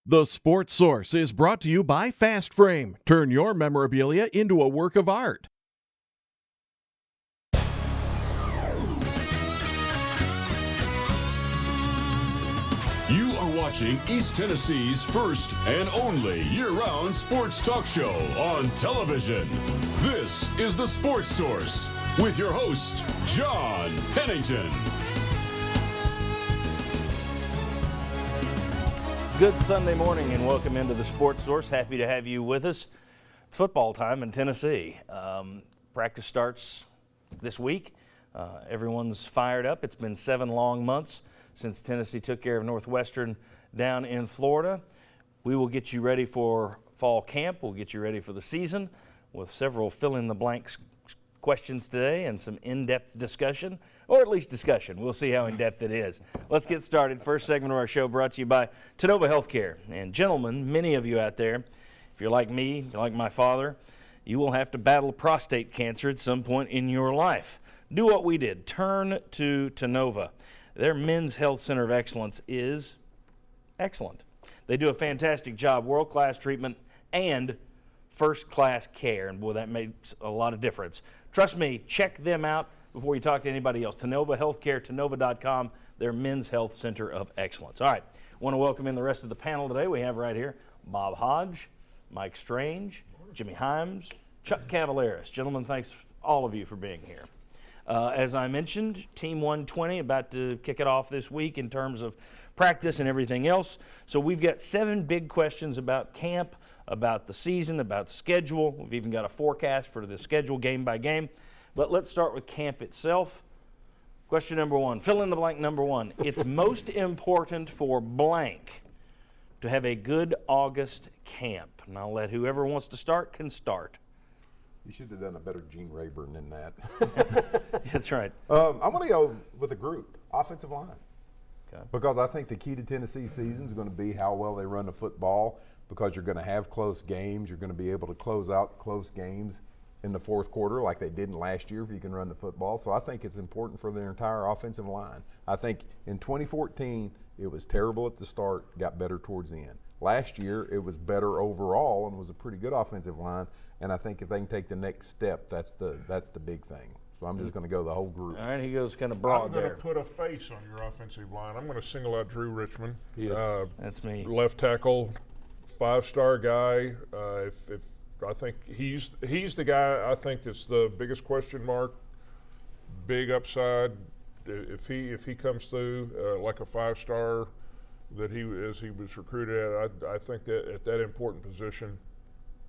The Sports Source is brought to you by Fast Frame. Turn your memorabilia into a work of art. You are watching East Tennessee's first and only year-round sports talk show on television. This is The Sports Source with your host, John Pennington. Good Sunday morning and welcome into The Sports Source. Happy to have you with us. It's football time in Tennessee. Practice starts this week. Everyone's fired up. It's been 7 long months since Tennessee took care of Northwestern down in Florida. We will get you ready for fall camp. We'll get you ready for the season with several fill-in-the-blanks questions today and some in-depth discussion, or at least discussion. We'll see how in-depth it is. Let's get started. First segment of our show brought to you by Tennova Healthcare. And gentlemen, many of you out there, if you're like me, if you're like my father, you will have to battle prostate cancer at some point in your life. Do what we did. Turn to Tennova. Their Men's Health Center of Excellence is excellent. They do a fantastic job, world-class treatment, and first-class care. And boy, that makes a lot of difference. Trust me, check them out before you talk to anybody else. Tennova Healthcare, Tennova.com, their Men's Health Center of Excellence. All right, want to welcome in the rest of the panel today. We have right here Bob Hodge, Mike Strange, Jimmy Hyams, Chuck Cavaleris. Gentlemen, thanks all of you for being here. As I mentioned, Team 120 about to kick it off this week in terms of practice and everything else. So we've got 7 big questions about camp, about the season, about the schedule. We've even got a forecast for the schedule game by game. But let's start with camp itself. Question number 1, fill in the blank number 1. It's most important for blank to have a good August camp. And I'll let whoever wants to start can start. You should have done a better Gene Rayburn than that. That's right. I'm going to go with a group, offensive line. Okay. Because I think the key to Tennessee's season is going to be how well they run the football, because you're going to have close games. You're going to be able to close out close games in the fourth quarter like they didn't last year if you can run the football. So I think it's important for their entire offensive line. I think in 2014, it was terrible at the start, got better towards the end. Last year, it was better overall and was a pretty good offensive line. And I think if they can take the next step, that's the big thing. So I'm just going to go the whole group. All right, he goes kind of broad I'm going there. to put a face on your offensive line. I'm going to single out Drew Richmond. Yes. That's me. Left tackle, 5-star guy. If I think he's the guy I think that's the biggest question mark, big upside. If he comes through like a 5-star that he was recruited at, I think that at that important position,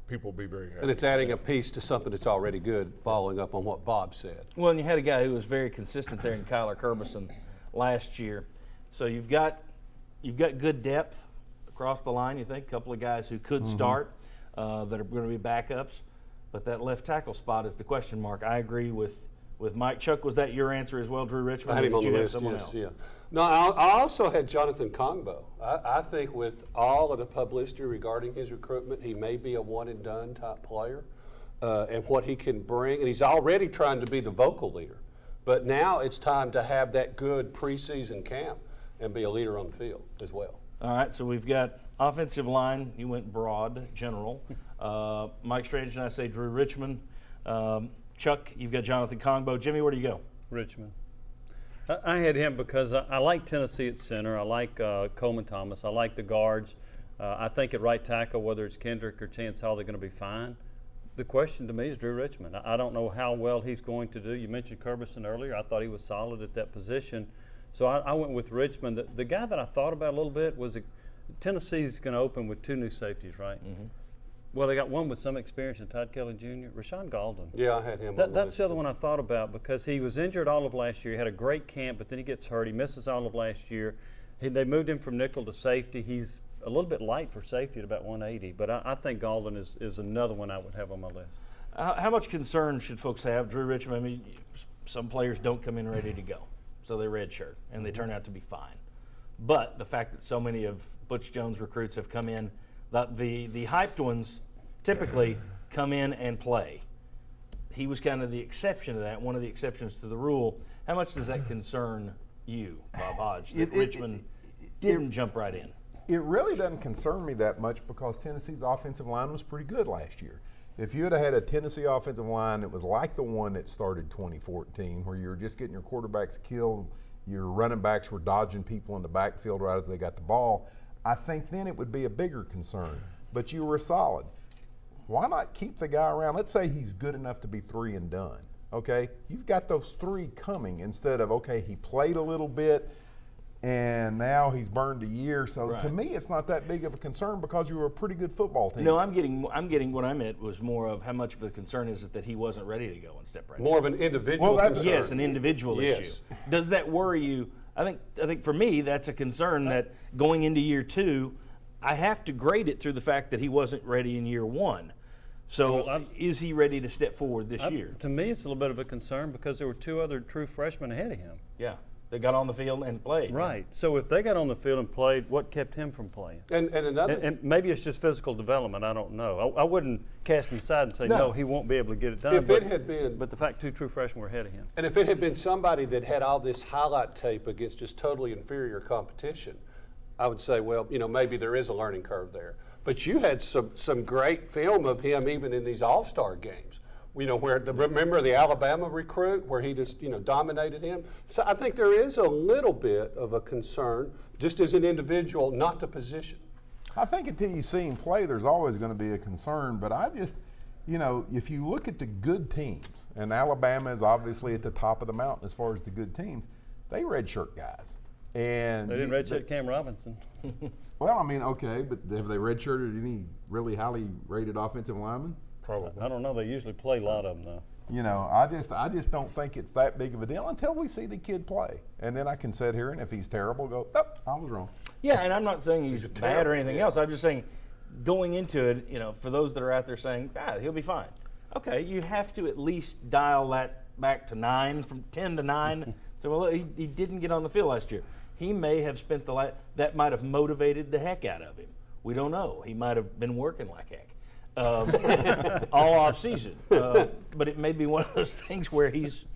people will be very happy. And it's adding a piece to something that's already good, following up on what Bob said. Well, and you had a guy who was very consistent there in Kyler Kerbison last year. So you've got good depth across the line. You think a couple of guys who could start that are going to be backups, but that left tackle spot is the question mark. I agree with Mike. Chuck, was that your answer as well, Drew Richmond? I had him on the list, someone yes, else? yeah. No, I also had Jonathan Kongbo. I think with all of the publicity regarding his recruitment, he may be a one-and-done type player, and what he can bring. And he's already trying to be the vocal leader. But now it's time to have that good preseason camp and be a leader on the field as well. All right, so we've got offensive line. You went broad, general. Mike Strange and I say Drew Richmond. Chuck, you've got Jonathan Kongbo. Jimmy, where do you go? Richmond. I had him because I like Tennessee at center. I like Coleman Thomas. I like the guards. I think at right tackle, whether it's Kendrick or Chance Hall, they're going to be fine. The question to me is Drew Richmond. I don't know how well he's going to do. You mentioned Kerbison earlier. I thought he was solid at that position. So I went with Richmond. The guy that I thought about a little bit was Tennessee's going to open with 2 new safeties, right? Mm-hmm. Well, they got one with some experience in Todd Kelly Jr., Rashawn Golden. Yeah, I had him on the list. That's the other one I thought about because he was injured all of last year. He had a great camp, but then he gets hurt. He misses all of last year. They moved him from nickel to safety. He's a little bit light for safety at about 180, but I think Golden is another one I would have on my list. How much concern should folks have, Drew Richmond? I mean, some players don't come in ready to go, so they redshirt, and they turn out to be fine. But the fact that so many of Butch Jones' recruits have come in, the hyped ones typically come in and play. He was kind of the exception to that, one of the exceptions to the rule. How much does that concern you, Bob Hodge, that Richmond didn't jump right in? It really doesn't concern me that much because Tennessee's offensive line was pretty good last year. If you had had a Tennessee offensive line that was like the one that started 2014, where you were just getting your quarterbacks killed, your running backs were dodging people in the backfield right as they got the ball, I think then it would be a bigger concern. But you were solid. Why not keep the guy around? Let's say he's good enough to be 3 and done. Okay, you've got those 3 coming instead of, okay, he played a little bit and now he's burned a year. So to me, it's not that big of a concern because you were a pretty good football team. No, I'm getting what I meant was more of how much of a concern is it that he wasn't ready to go and step right in. More of an individual concern. Yes, an individual issue. Does that worry you? I think for me, that's a concern that going into year 2, I have to grade it through the fact that he wasn't ready in year 1. So is he ready to step forward this year? To me, it's a little bit of a concern because there were 2 other true freshmen ahead of him. Yeah, they got on the field and played. Right. So if they got on the field and played, what kept him from playing? And another. And maybe it's just physical development. I don't know. I wouldn't cast him aside and say, no, he won't be able to get it done. If it had been. But the fact 2 true freshmen were ahead of him. And if it had been somebody that had all this highlight tape against just totally inferior competition, I would say, well, maybe there is a learning curve there. But you had some great film of him even in these all-star games. Remember the Alabama recruit where he just, dominated him? So I think there is a little bit of a concern, just as an individual, not the position. I think until you see him play, there's always going to be a concern. But I just, if you look at the good teams, and Alabama is obviously at the top of the mountain as far as the good teams, they redshirt guys. And they didn't redshirt Cam Robinson. Well, I mean, okay, but have they redshirted any really highly rated offensive linemen? Probably. I don't know. They usually play a lot of them, though. I just don't think it's that big of a deal until we see the kid play. And then I can sit here and if he's terrible, go, oh, I was wrong. Yeah, and I'm not saying he's bad or anything else. I'm just saying going into it, for those that are out there saying, he'll be fine. Okay, you have to at least dial that back to 9, from 10 to 9. So, well, he didn't get on the field last year. He may have spent that might have motivated the heck out of him. We don't know. He might have been working like heck all off season. But it may be one of those things where he's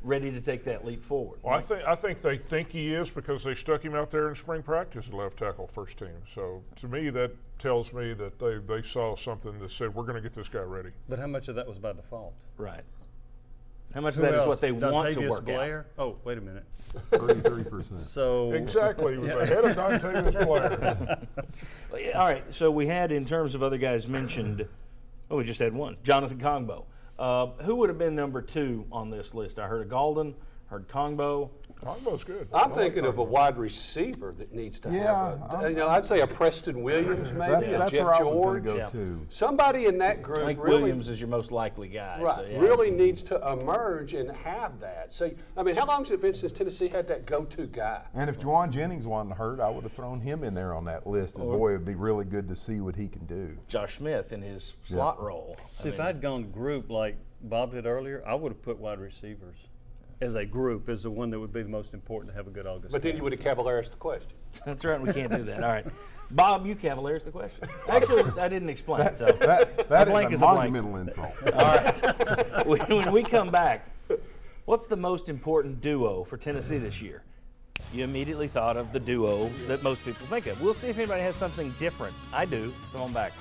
ready to take that leap forward. Well, I think they think he is because they stuck him out there in spring practice at left tackle first team. So to me, that tells me that they saw something that said we're going to get this guy ready. But how much of that was by default? Right. How much of that is what they want to work Blair? out? Oh, wait a minute. 33%. So Exactly. He was ahead of Dontavius Blair. All right, so we had, in terms of other guys mentioned, we just had one, Jonathan Kongbo. Who would have been number 2 on this list? I heard of Golden, heard Kongbo. Kongbo's good. I'm thinking of a wide receiver that needs to have I'd say a Preston Williams, maybe a That's Jeff where I was George. going to go to. Somebody in that group I think really, Williams is your most likely guy. right, So, yeah. really needs to emerge and have that. So, I mean, how long has it been since Tennessee had that go-to guy? And if Juwan Jennings wasn't hurt, I would have thrown him in there on that list. And boy, it would be really good to see what he can do. Josh Smith in his slot role. See, if I'd gone group like Bob did earlier, I would have put wide receivers as a group as the one that would be the most important to have a good August. But then you would have Cavaliers the question. That's right, we can't do that. All right. Bob, you Cavaliers the question. Actually, I didn't explain, so. That blank is is a a blank. monumental insult. All right. When we come back, what's the most important duo for Tennessee this year? You immediately thought of the duo that most people think of. We'll see if anybody has something different. I do. Come on back.